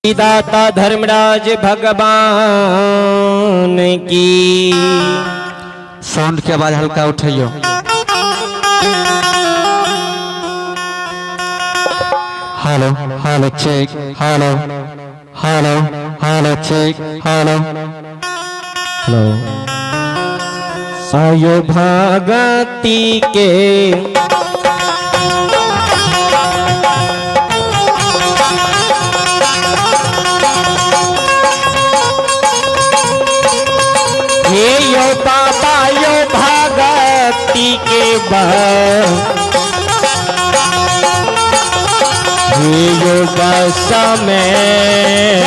दाता धर्मराज भगवान की। साउंड की आवाज हल्का उठाइयो। Hello hello check, hello hello hello check, hello hello. आयो भगती के यो बाबा यो भगती के यो बस में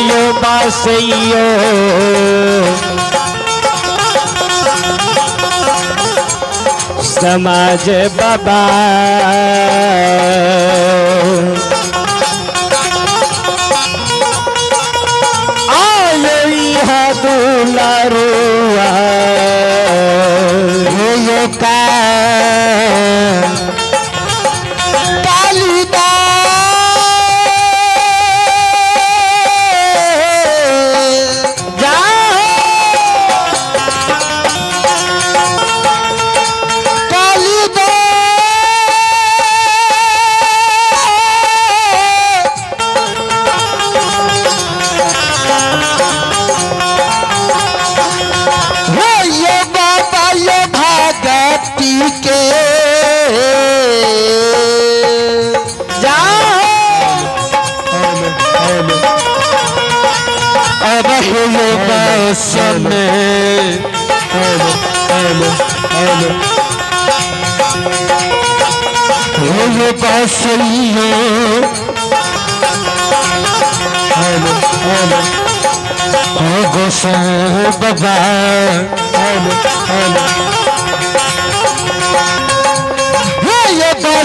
यो बस यो समाज बाबा दुलारुआ यो का कालिदा जा कालिदा के अब हो बस में हो बस हो गोसाई बाबा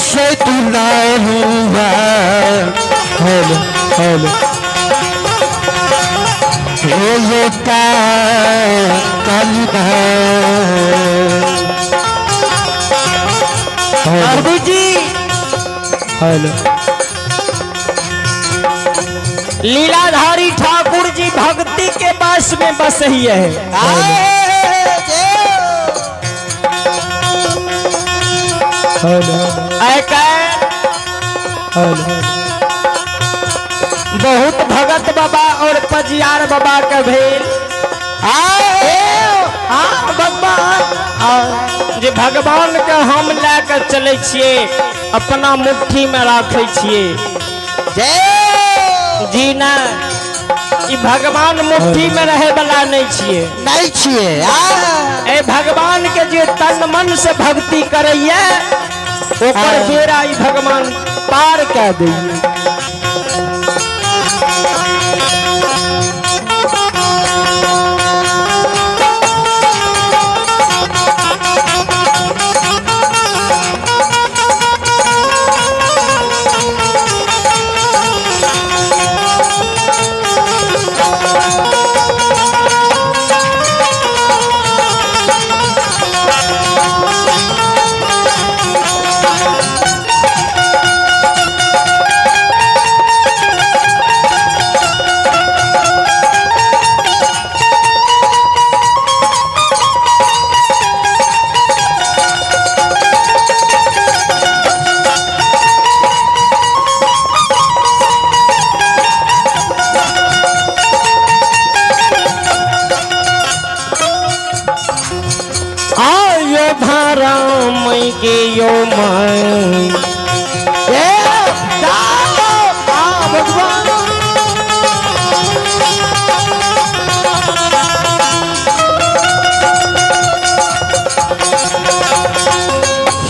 से तू ना हुआ हेलो हेलो ये का कालिदा अरबी जी हेलो लीलाधारी ठाकुर जी भक्ति के बस में बस ही है। बहुत भगत बाबा और पजियार बाबा के भेल भगवान जे भगवान के हम लेकर चले छिए अपना मुट्ठी में राखे छिए जी ना ई भगवान मुट्ठी में रहे वाला नहीं छिए ए भगवान के जे तन मन से भक्ति करैया ओकर बेड़ा ई भगवान पार कर दैये। के यो भगवान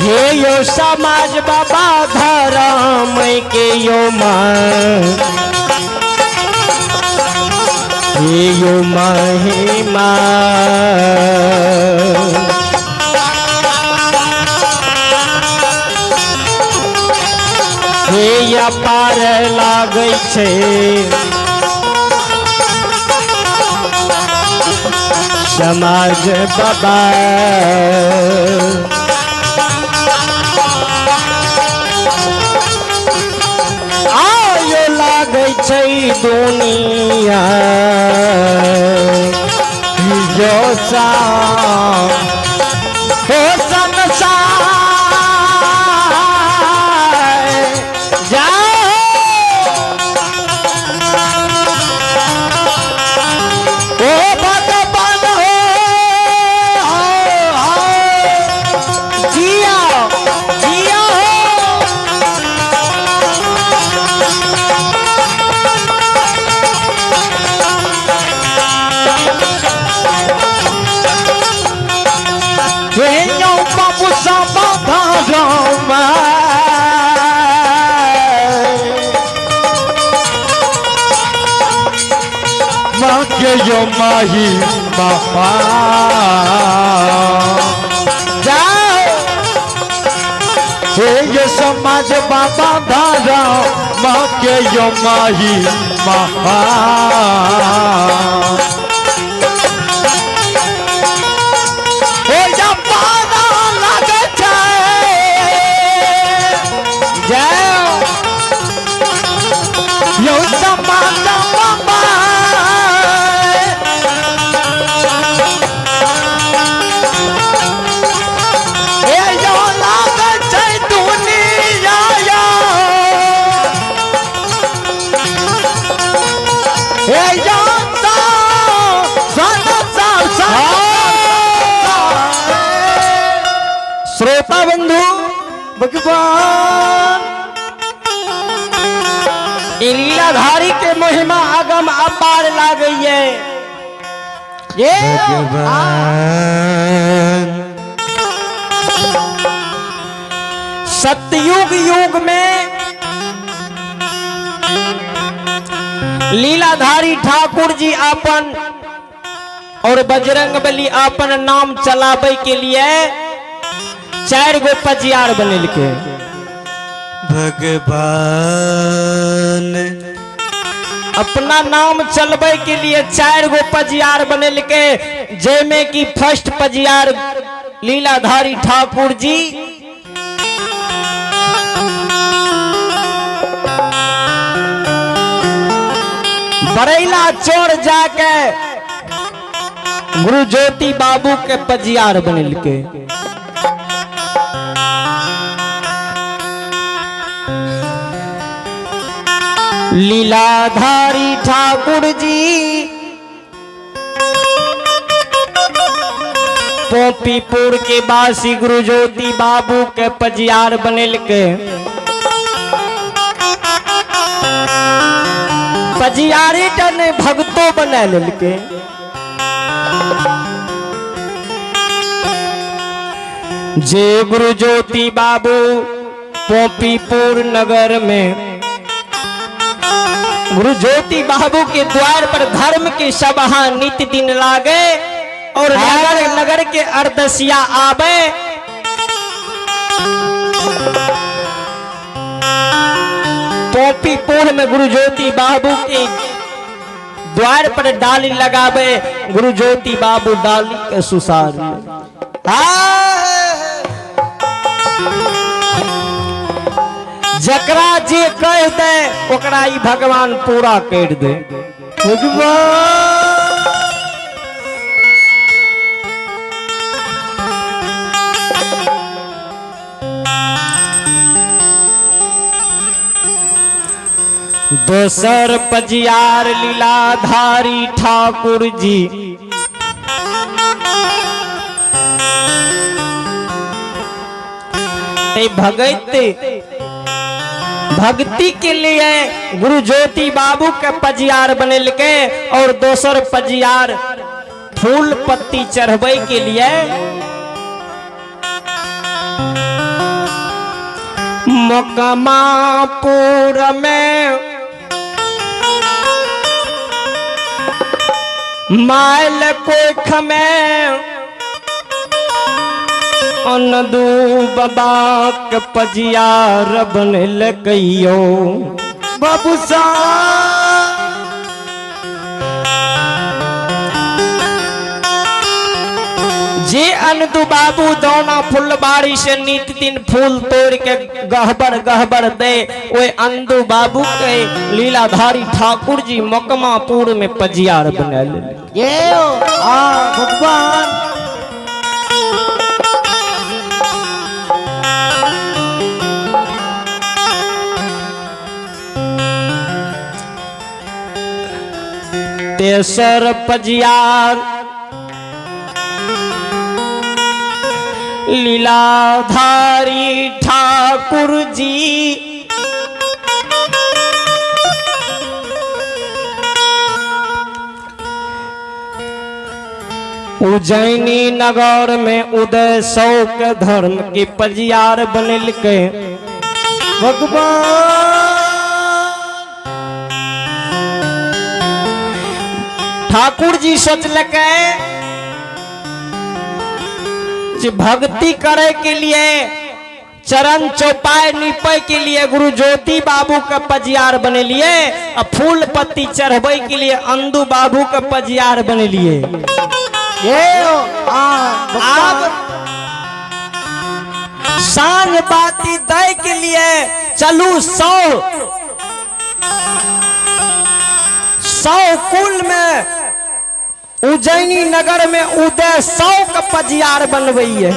हे यो समाज बाबा धर्म के यो हे यो महिमा या पार लागे छे समाज बाबा छै दुनिया जो सा हो संसार जाओ ओ भगवान हो जिया जिया बाबू सब माँ के यो माही बापा जाओ ये समाज बाबा धारा माँ के यो माही बापा श्रोता बंधु भगवान लीलाधारी के महिमा आगम अपार ला गई है ये सतयुग युग में लीलाधारी ठाकुर जी अपन और बजरंगबली अपन नाम चलावे के लिए 4 गो पजियार बनेल के भगवान अपना नाम चलबे के लिए 4 गो पजियार बनेल के जैमे की फर्स्ट पजियार लीलाधारी ठाकुर जी बरैला चोर जाके गुरु ज्योति बाबू के पजियार बनेल के लीलाधारी ठाकुर जी पोपीपुर के बासी गुरु ज्योति बाबू के पजियार बनेल के पजियारी टने भक्तो बना लेलके जे गुरु ज्योति बाबू पोपीपुर नगर में गुरु ज्योति बाबू के द्वार पर धर्म की सभा नित्य दिन लागे और नगर नगर के अर्दसिया आवे पोपीपुर में गुरु ज्योति बाबू के द्वार पर डाली लगावे गुरु ज्योति बाबू डाली के सुसार जकरा जे कह दे ओकरा ई भगवान पूरा कर दे दोसर पजियार लीलाधारी ठाकुर जी भक्ति के लिए गुरु ज्योति बाबू के पजियार बनेल के और दोसर पजियार फूल पत्ती चढ़ावे के लिए मकमापुर में माइल कोख में अनदू बाबा के पजियार बनल कहियो बाबू जे जे अंदू बाबू दौना फुलबाड़ी से नित दिन फूल तोड़ के गहबर गहबर दे, वो अंदू बाबू के लीलाधारी ठाकुर जी मकमापुर में पजियार बने ये भगवान। तेसर पजियार लीलाधारी ठाकुर जी उज्जैनी नगर में उदय सौ के धर्म के पजियार बनल के भगवान। ठाकुर जी सोचलके भक्ति करे के लिए चरण चौपाई निपे के लिए गुरु ज्योति बाबू का पजियार बने लिए, और फूल पत्ती चढ़ावे के लिए अंदू बाबू का पजियार बने लिए। अब सांझ बाती दे के लिए चलू 100 कुल में उज्जैनी नगर में उदय 100 का पजियार बनवैये।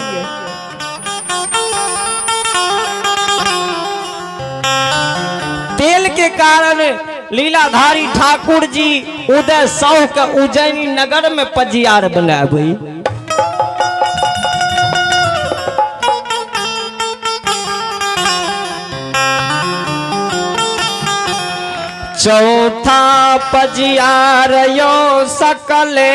तेल के कारण लीलाधारी ठाकुर जी उदय 100 का उज्जैनी नगर में पजियार बनावे। चौथा पजियार यो सकले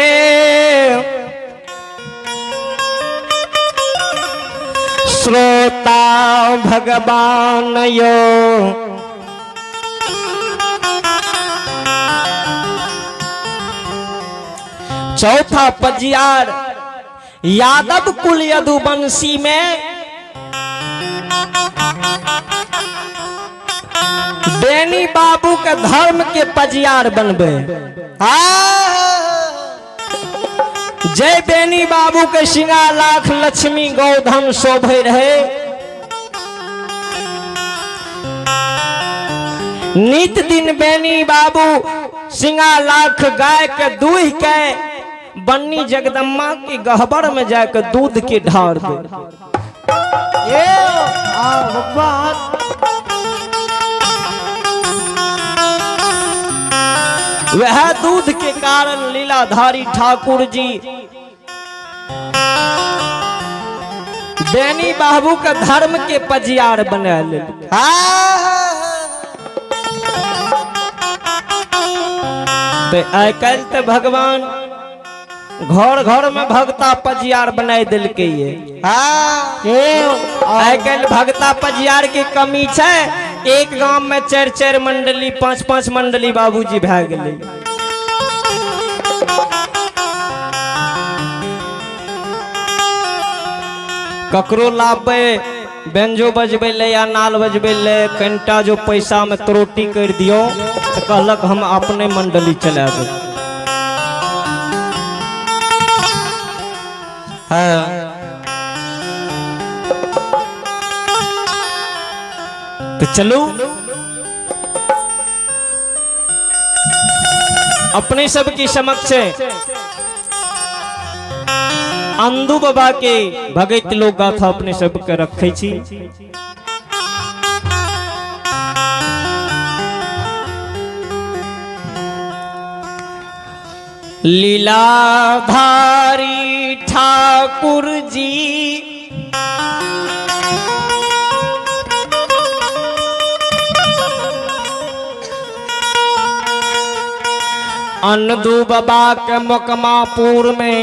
श्रोता भगवान यो, चौथा पजियार यादव कुल यदुवंशी में बेनी बाबू के धर्म के पजियार बनबे। जय बेनी बाबू के सिंगा लाख लक्ष्मी गौधन शोभे रहे। नित दिन बेनी बाबू सिंगा लाख गाय के दूह के बन्नी जगदम्मा की गहबर में जाकर दूध के ढार दे। वह दूध के कारण लीलाधारी ठाकुर जी बेनी बाबू के धर्म के पजियार बना ले। तो आइ काल्हि तो भगवान घर घर में भगता पजियार बनाई दिल के ये। आइ काल्हि भगता पजियार के कमी है। एक गांव में 4-4 मंडली 5-5 मंडली बाबूजी भै गेले। ककरो लाबे बेंजो बजबे ले या नाल बजबे ले कनिटा जो पैसा में त्रुटि कर दियो तो कहलक हम अपने मंडली चलाबे। तो चलो अपने सब की समक्ष अंदू बाबा के भगत लोक गाथा अपने सब के रखे छी। लीलाधारी ठाकुर जी अंदू बाबा के मकमापुर में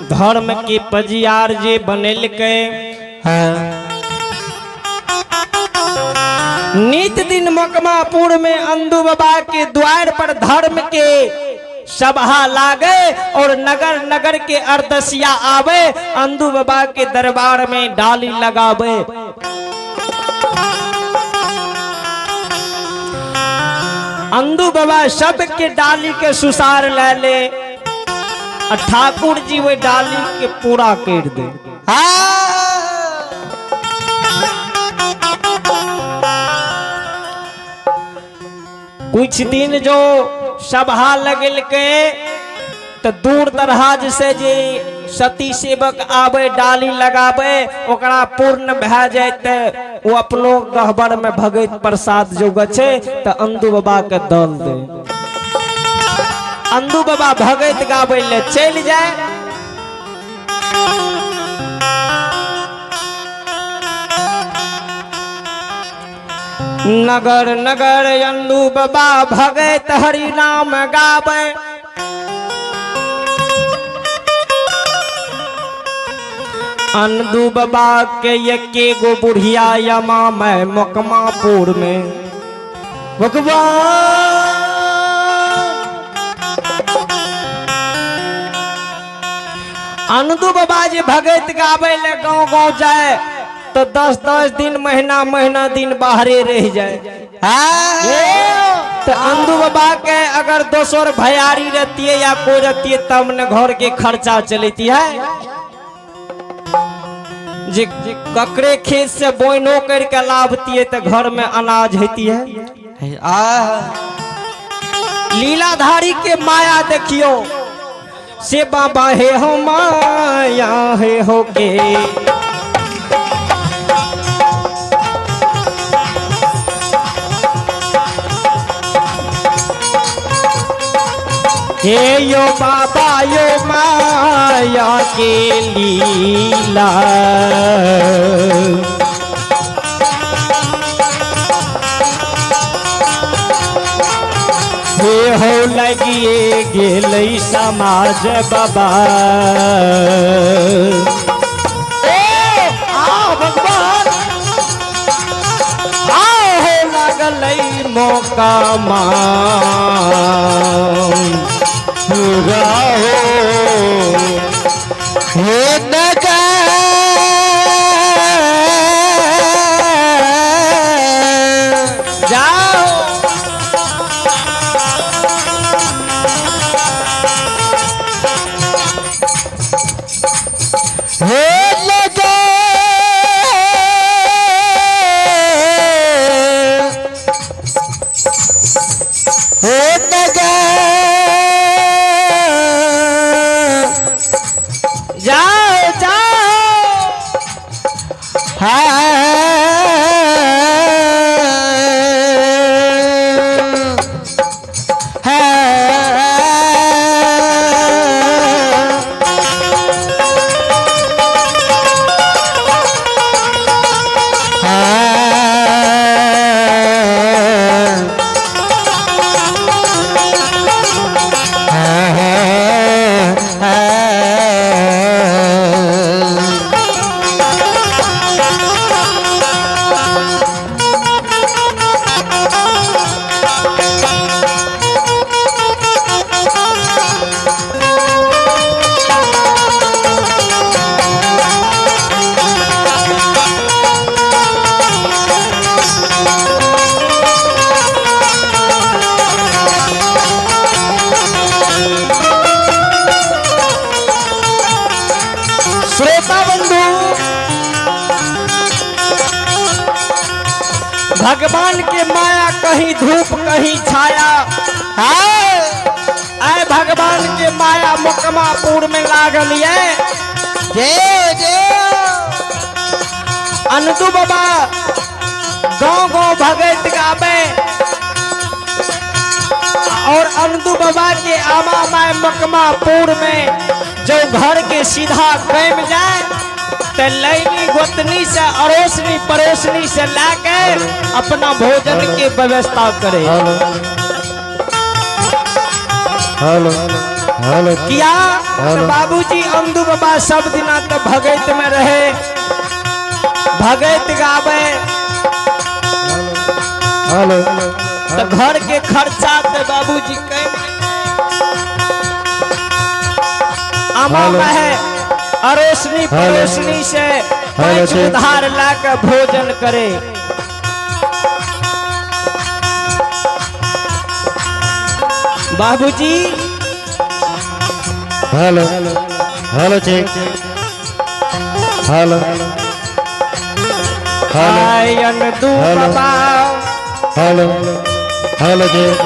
धर्म के पजियार जे बनल के नित दिन मकमापुर में अंदू बाबा के द्वार पर धर्म के सभा लागे और नगर नगर के अर्दसिया आवे, अंदू बाबा के दरबार में डाली लगावे। अंदू बाबा सब के डाली के सुसार ले ले। ठाकुर जी वे डाली के पूरा कर दे। कुछ दिन जो सभा लगल के तो दूर दराज से जे सती सेवक आवे डाली लगावे ओकरा पूर्ण भै जाते वो अपनो गहबर में भगत प्रसाद जो गछे तो अंदू बाबा के दल दे। अंदू बाबा भगत गावे ले चल जाए। नगर नगर अंदू बाबा भगत हरि नाम गावे। अंदू बाबा के यके गो बुढ़िया यमा में मकमापुर में भगवान अंदू बाबा जी भगत गावे ले गाँव गाँव जाए तो 10-10 दिन महीना दिन बाहरे रह जाए। तो अंदू बाबा के अगर दोसर भैयारी रहती है या कोई रहती है तब न घर के खर्चा चलती है। जे ककरे खेत से बोइनो करके लाभती है तो घर में अनाज होती है। लीलाधारी के माया देखियो से बाबा हे हो माया हे हो के हे यो बाबा यो माया के लीला हे हो लगिए गेल समाज बाबा। भगवान हो लगल मौका पूरा हो नगा जाओ हो लगा हो नगा जाओ जाओ भगवान के माया कहीं धूप कहीं छाया है। आए भगवान के माया मकमापुर में लागल है। अंदू बाबा गाँव गाँव भगत गावे और अंदू बाबा के आमा माय मकमापुर में जो घर के सीधा कैम जाए तो लैनी गोतनी से अड़ोसनी पड़ोसनी से लाके अपना भोजन की व्यवस्था करे। हेलो हेलो किया बाबूजी अंदू बाबा सब दिना तो भगत में रहे भगत गावे हेलो तो घर के खर्चा तो बाबूजी कैम आमा है अड़ोसनी पड़ोसनी से उधार लाकर भोजन करे। बाबूजी हेलो हेलो चेक हेलो आयन दू बाबा हेलो हेलो चेक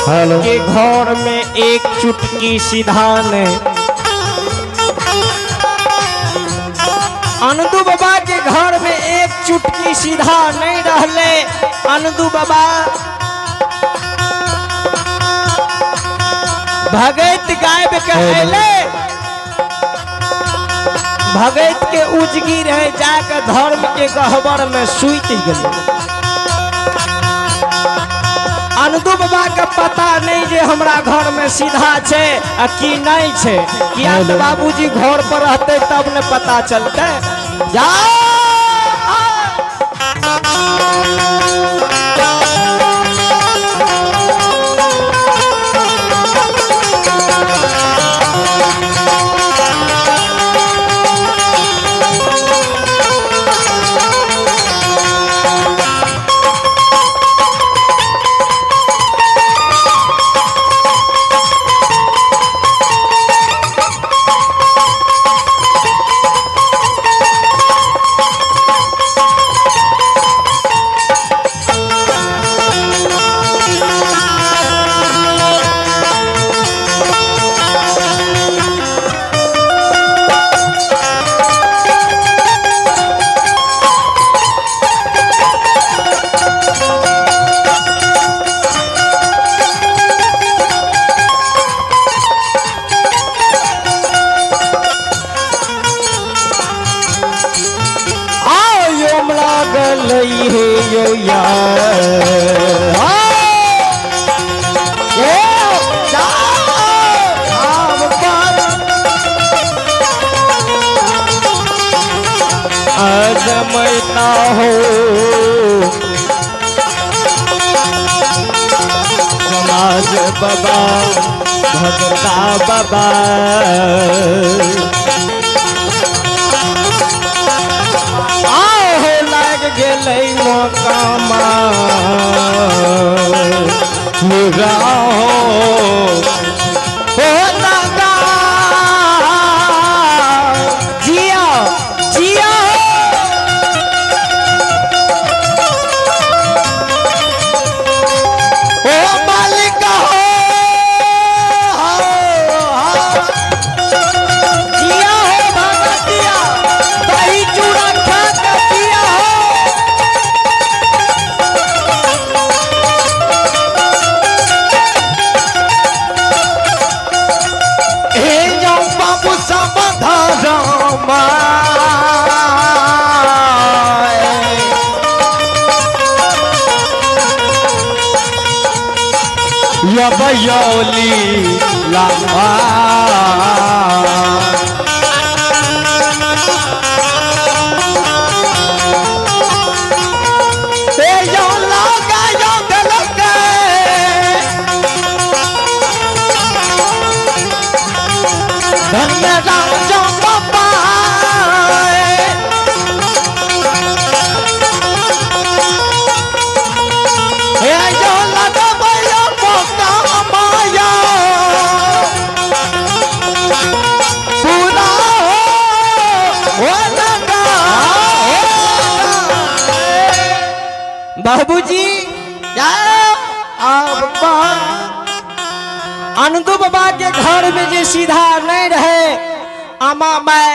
हेलो के घर में एक चुटकी सीधा ने अनदू बाबा के घर में एक चुटकी सीधा नहीं रहले। अनदू बाबा भगत गायब कहले भगत के उजगी रहे जाकर धर्म के गहबर में सुइत गए। अनदू बाबा के पता नहीं जे हमरा घर में सीधा छे आ कि नहीं छे। किया तो बाबूजी घर पर रहते तब न पता चलते। जाओ अजमैता हो समाज बाबा भगता बाबा आओ लाग गेलै मकामा पूरा हो लगा जिया जिया ओ मालिक हो जिया हो भगतिया दही चूड़ा खा के जिया हो। हे जाओ बाबू समाधान या बयौली लामा ते यो लगा यो गलके धन्य राजा बाबा हे यो लगा भयो मौका माया पूरा हो लगा बाबूजी अनदू बाबा के घर में जे सीधा नहीं रहे आमा मैं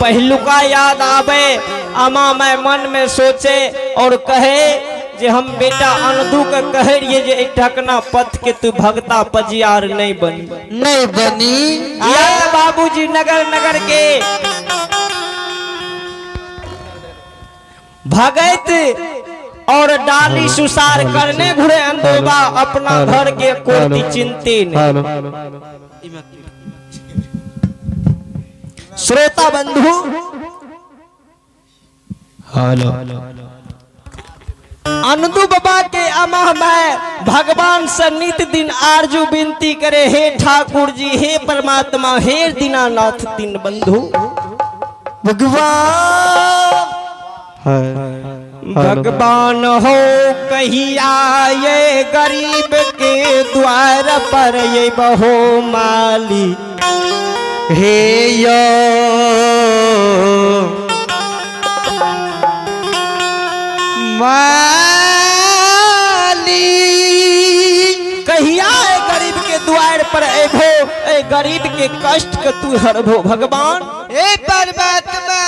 पहलुका याद आवे। आमा मैं मन में सोचे और कहे जे हम बेटा अनदू के कहे रहिए जे एक ठकना पथ के तू भगता पजियार नहीं बनी बाबूजी नगर नगर के भगत और डाली सुसार करने घुरे अंदोबा अपना घर के कोई चिंती नहीं। श्रोता बंधु हेलो अनदू बाबा के अमा मैं भगवान से नित दिन आरजू विनती करे हे ठाकुर जी हे परमात्मा हे दीनानाथ तीन बंधु भगवान भगवान हो कहिया ये गरीब के द्वार पर ये बहो माली हे यो माली कहिया ए गरीब के द्वार पर एभो ए गरीब के कष्ट के तू हरभो भगवान हे परमात्मा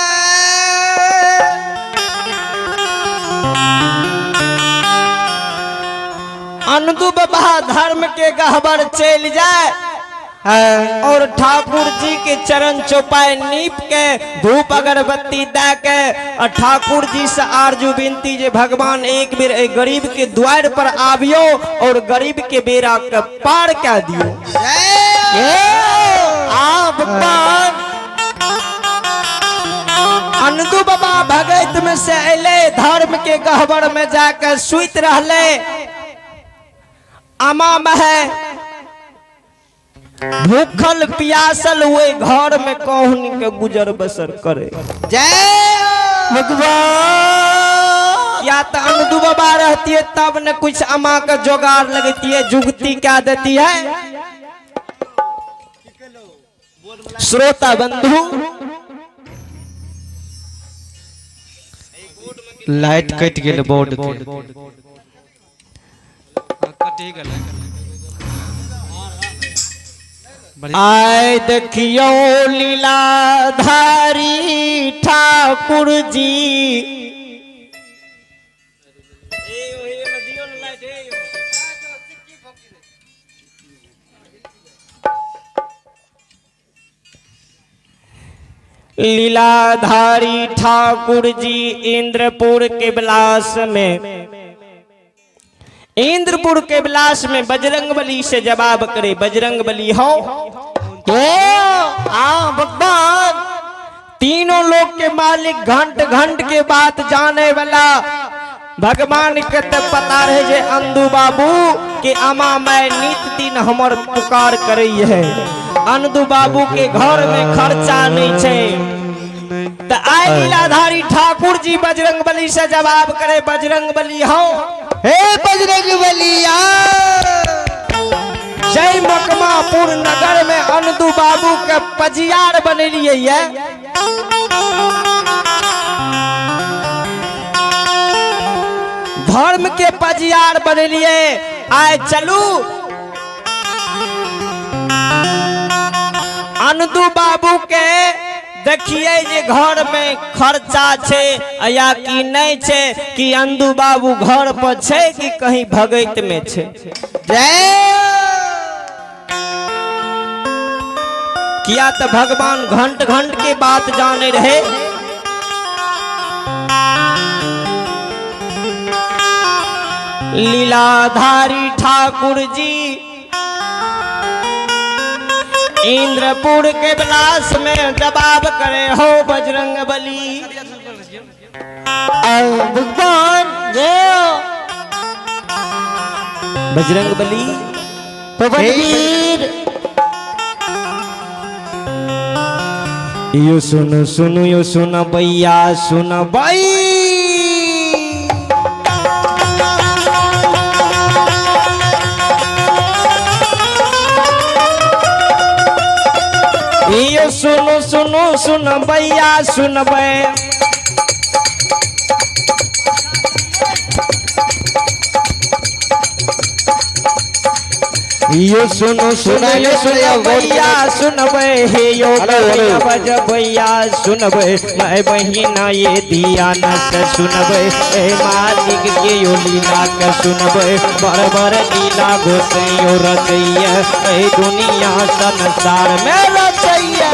अनदु बाबा धर्म के गहबर चल जाए और ठाकुर जी के चरण चौपाए नीप के धूप अगरबत्ती दे के और ठाकुर जी से आरजू विनती जे भगवान एक बेर ए गरीब के द्वार पर आवियो और गरीब के बेरा के पार कर दियो। भगवान अनदु बाबा भगत में से अले धर्म के गहबर में जाकर सुत रहले अमा मह भूखल प्यासल हुए घर में कौन के गुजर बसर करे। जय भगवान या तो अनदु बाबा रहती है तब न कुछ अमा का जोगाड़ लगती है जुगती क्या देती है। श्रोता बंधु लाइट कट गेल बोर्ड आय देखियो लीलाधारी ठाकुर जी लीलाधारी ठाकुर जी इंद्रपुर के विलास में इंद्रपुर के विलास में बजरंगबली से जवाब करे। बजरंगबली हो भगवान तीनों लोग के मालिक घंट घंट के बात जाने वाला भगवान के तब पता रहे जे अंदू बाबू के अमा मैं नित दिन हमर पुकार करे है। अंदू बाबू के घर में खर्चा नहीं छे तो आय लीलाधारी ठाकुर जी बजरंगबली से जवाब करे। बजरंगबली हो हे बजरंगबलिया जय मकमापुर नगर में अनदु बाबू के पजियार बनेलिए है। धर्म के पजियार बनेलिए आए चलू अनदु बाबू के देखिए जे घर में खर्चा छे या कि नहीं छे कि अंदू बाबू घर पर छे कि कहीं भगत में छे। किया तो भगवान घंट घंट के बात जाने रहे। लीलाधारी ठाकुर जी इंद्रपुर के विलास में जवाब करे हो बजरंगबली भगवान बजरंगबली यो सुनो सुनो यो सुनो भैया सुनो भाई ये सुनो सुनो सुन भैया सुन भै यो सुनो सुनो यो सुन भैया सुन भै हे यो बज भैया सुन भै मैं बहिना ये दिया न सुन भै ए मालिक के यो लीला के सुन भै बर बर लीला गोसैयो रचैया ए दुनिया संसार में रचैया।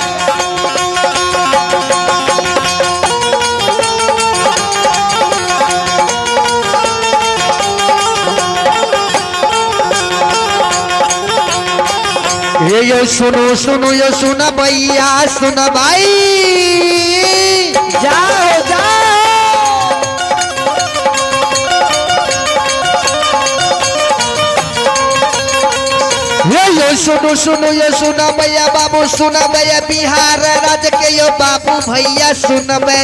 यो सुनो सुनो यो सुना भैया सुन भाई जाओ जाओ यो सुनो सुनो यो सुना भैया बाबू सुन भैया बिहार राज्य के यो बाबू भैया सुन भै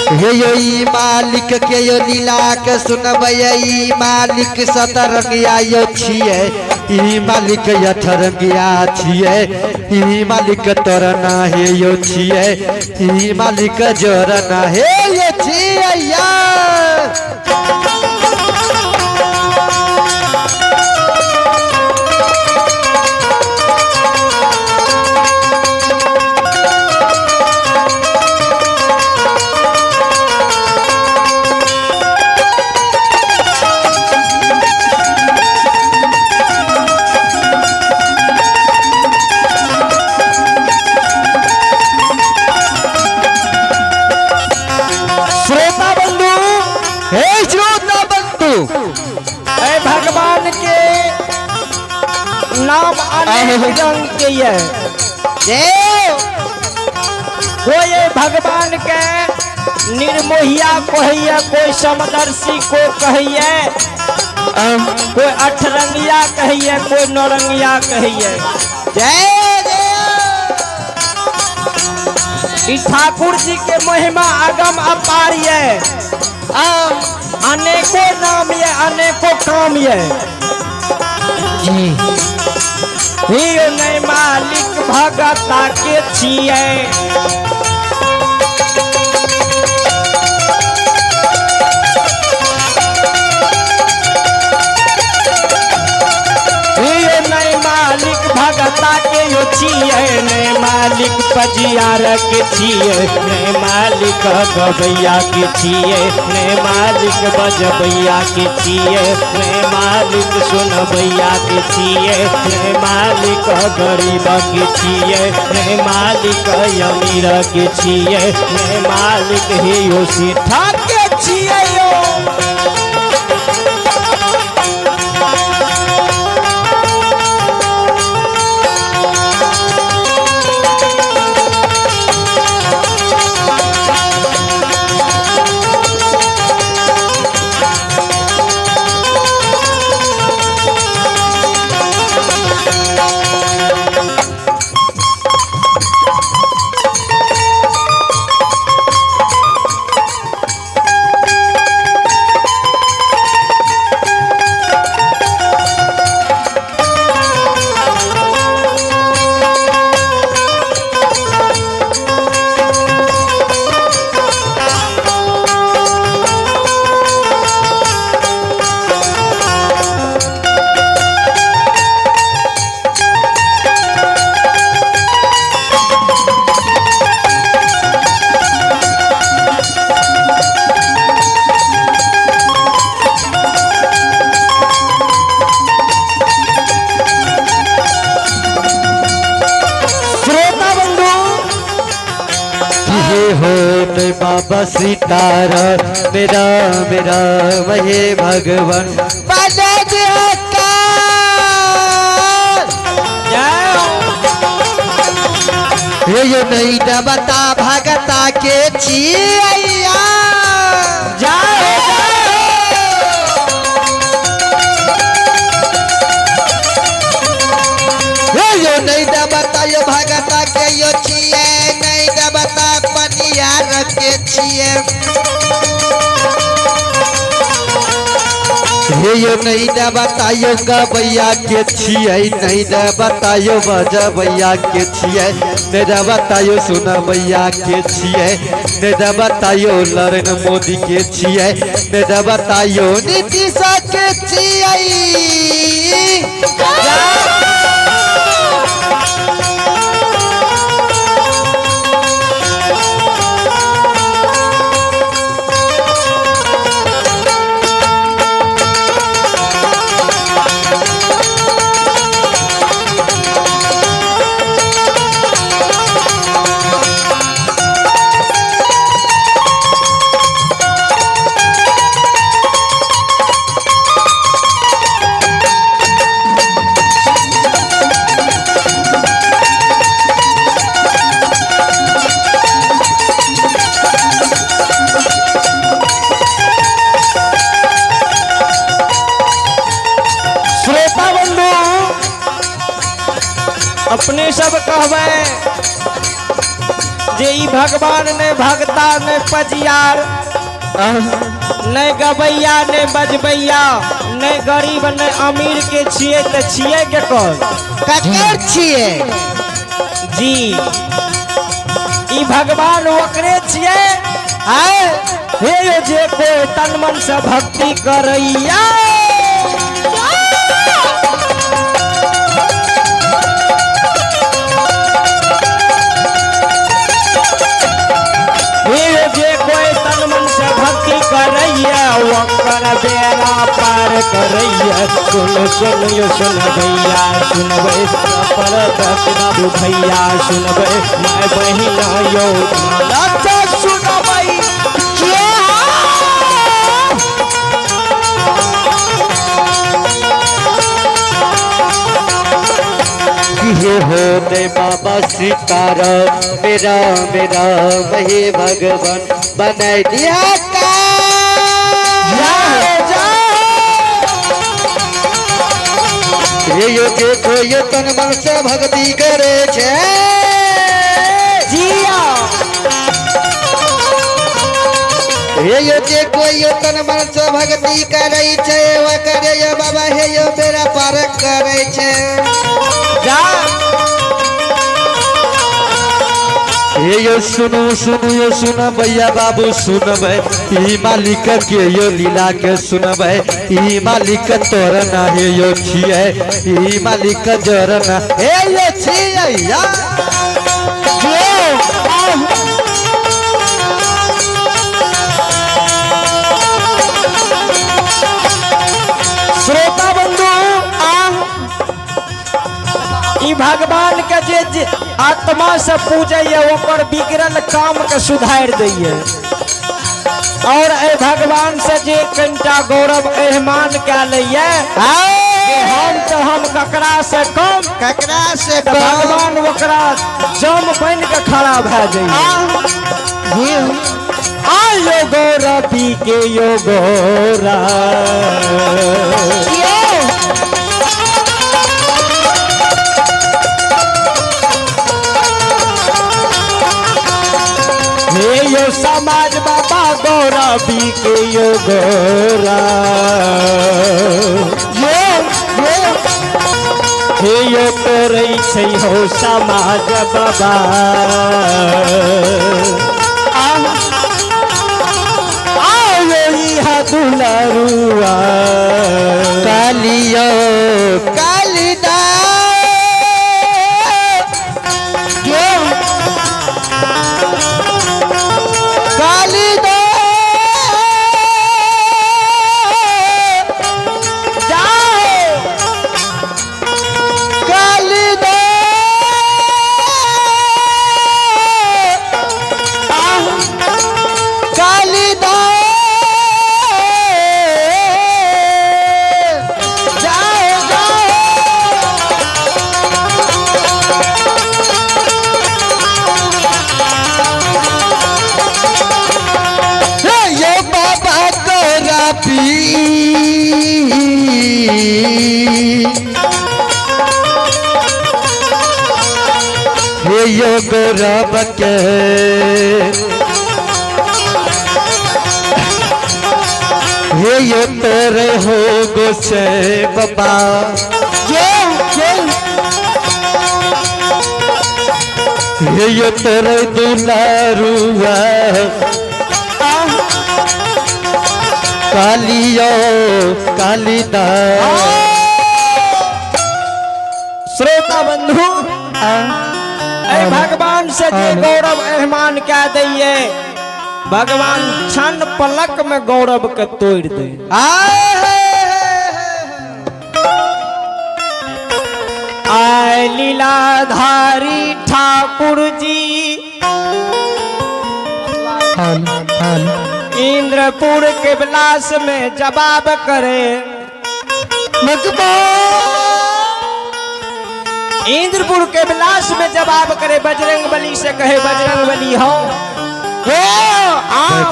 हे यो ई मालिक के यो लीला के सुनबैया ई मालिक सतरंगिया यो छिए ई मालिक अठरंगिया छिए ई मालिक तोरना हे यो छिए ई मालिक जोरना हे यो छिए भगवान के नाम अनेक रंग के कोई भगवान के निर्मोहिया कहिए, कोई समदर्शी को कहिए, कोई अठरंगिया कहिए, कोई नौरंगिया कहिए। इस ठाकुर जी के महिमा अगम अपार है, अनेकों नाम ये अनेकों काम ये नहीं मालिक भगता के छिए। मालिक भगता के यो छिए, ने मालिक पजियार के छिए, ने मालिक गवैया के छिए, ने मालिक बजबैया के छिए, ने मालिक सुनबैया के छिए, ने मालिक गरीब के छिए, ने मालिक अमीर के छिए, ने मालिक हे यो सीठा के छिए यो। बाबा सीतारा मेरा मेरा वही भगवान बना ये नहीं बता भगता के छिया यो नहीं बता यो भगता के यो छिए नहीं बता पनियार के छिए यो नहीं बतायो गवैया के छिए नहीं बतायो बजबैया के छिए नहीं बतायो सुनबैया के छिए नहीं बतायो नरेंद्र मोदी के छिए नहीं बतायो नीतीश के छिए। अपने सब कहवे जे ई भगवान ने भगता ने पजियार नहीं गबैया नहीं बजबैया नहीं गरीब नहीं अमीर के छिए तो छिए के कौन ककर छिए जी ई भगवान ओकरे छिए आए हे जे कोई तन मन से भक्ति करैया करैया वकर बेड़ा पार करैया सुन सुन यो सुन भैया सुनबे पर बाबू भैया सुनबे माय बहिना यो अच्छा सुनबे ये हो दे बाबा सितारा मेरा मेरा वही भगवान बनाई दिया ये देखो ये तन मन से भक्ति करे छे जिया ये देखो ये तन मन से भक्ति करे छे वो करे ये बाबा हे ये बेड़ा पार करे छे जा ये सुनो सुनो ये सुन भैया बाबू सुनबे ई मालिक के यो लीला के सुनबे ई मालिक तोर ना हे यो छिए ई मालिक जर ना हे ये छिए या श्रोता बंधु ई भगवान के जे आत्मा से पूजे ओकर बिगड़ल काम के सुधार दैये और ए भगवान से जे कनिटा गौरव एहमान के लैये हम ककरा से कम भगवान ओकरा जम बन के खड़ा भए जाइए आयो गौरवी के यो गौरा यो समाज बाबा गौरवी के यो गौरा यो तोरै छै हो समाज बाबा आओ इहा दुलरुआ कालियो कालिदा यो गौरव के यो तेरे हो गोसे बाबा यो तेरे दुलारुआ कालियो कालिदा श्रोता बंधु भगवान से जे गौरव एहमान क्या दैये भगवान क्षण पलक में गौरव के तोड़ दे आए लीलाधारी ठाकुर जी इंद्रपुर के विलास में जवाब करे इंद्रपुर के विलास में जवाब करे बजरंग बली से कहे बजरंग बली हो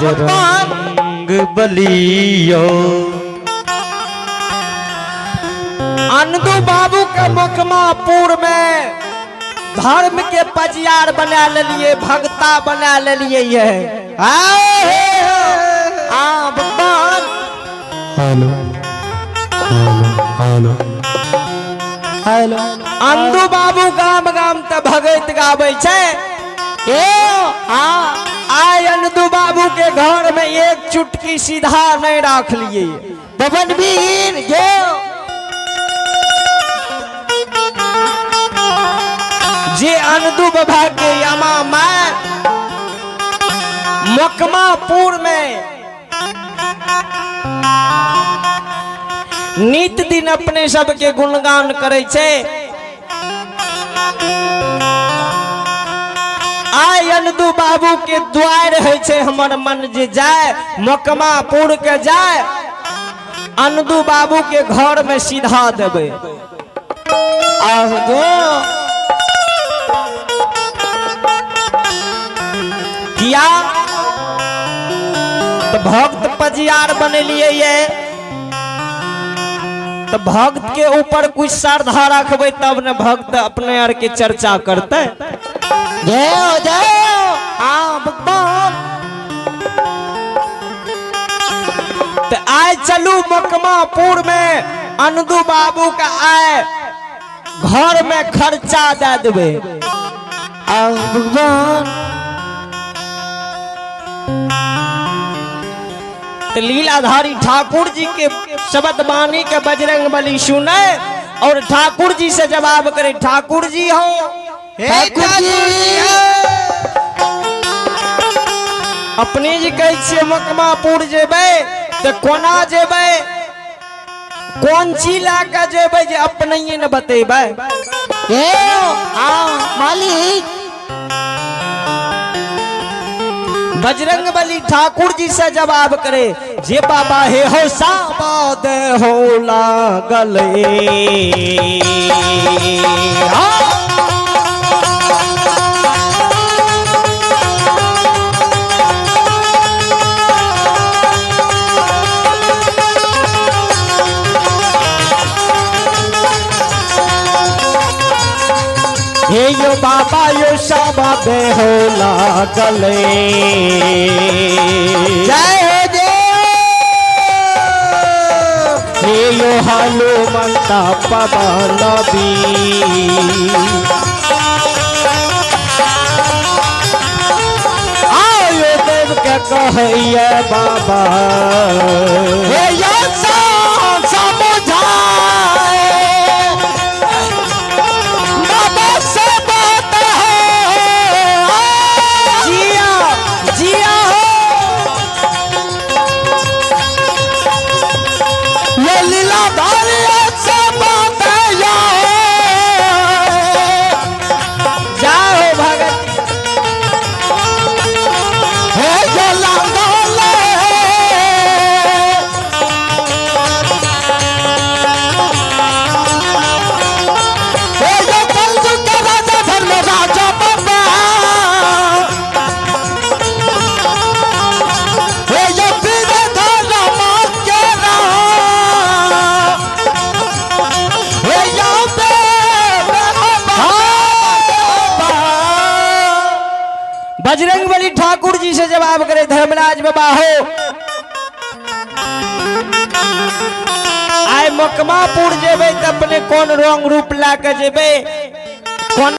बजरंग बलियो अंधु बाबू के मकमापुर में धर्म के पजियार बना लिए, भगता बना लिए ये भगवान। हेलो हेलो हेलो अंधु बाबू गाम गाम त भगत गावे छे। आय अंधु बाबू के घर में एक चुटकी सीधा नहीं रख लिए। पवन वीर जो जे अंधु बाबा के यमा माँ मकमापुर में नित दिन अपने सबके गुणगान करे छे। आय अंधु बाबू के द्वार है छे हमर मन जे जाए मकमापुर के जाए अंधु बाबू के घर में सीधा देवे। किया तो भक्त पजियार बनेलिए ये, तो भक्त के ऊपर कुछ श्रद्धा रखबे तब न भक्त अपने आर के चर्चा करते। जय जय भगवान। तो आए चलू मकमापुर में अंधु बाबू का आए घर में खर्चा दे देवे। भगवान तो लीलाधारी ठाकुर जी के शब्द बानी के बजरंग बली सुने और ठाकुर जी से जवाब करे, ठाकुर जी हो ठाकुर जी अपने जी कहे छे मकमापुर जेबे तो कोना जेबे, कौन चीज लाके जेबे जे अपने ही न बतेबे। मालिक बजरंग बली ठाकुर जी से जवाब करे, जे बाबा हे हो साबाद हो लागले। हे यो बाबा यो साबाद हो लागले। जय हो जय हे यो हनुमंता पवन आयो देव के कहिए बाबा हे यो बजरंग बली ठाकुर जी से जवाब करे, धर्मराज बाबा हो आए मकमापुर जेबे त अपने कौन रंग रूप ला के जेबे।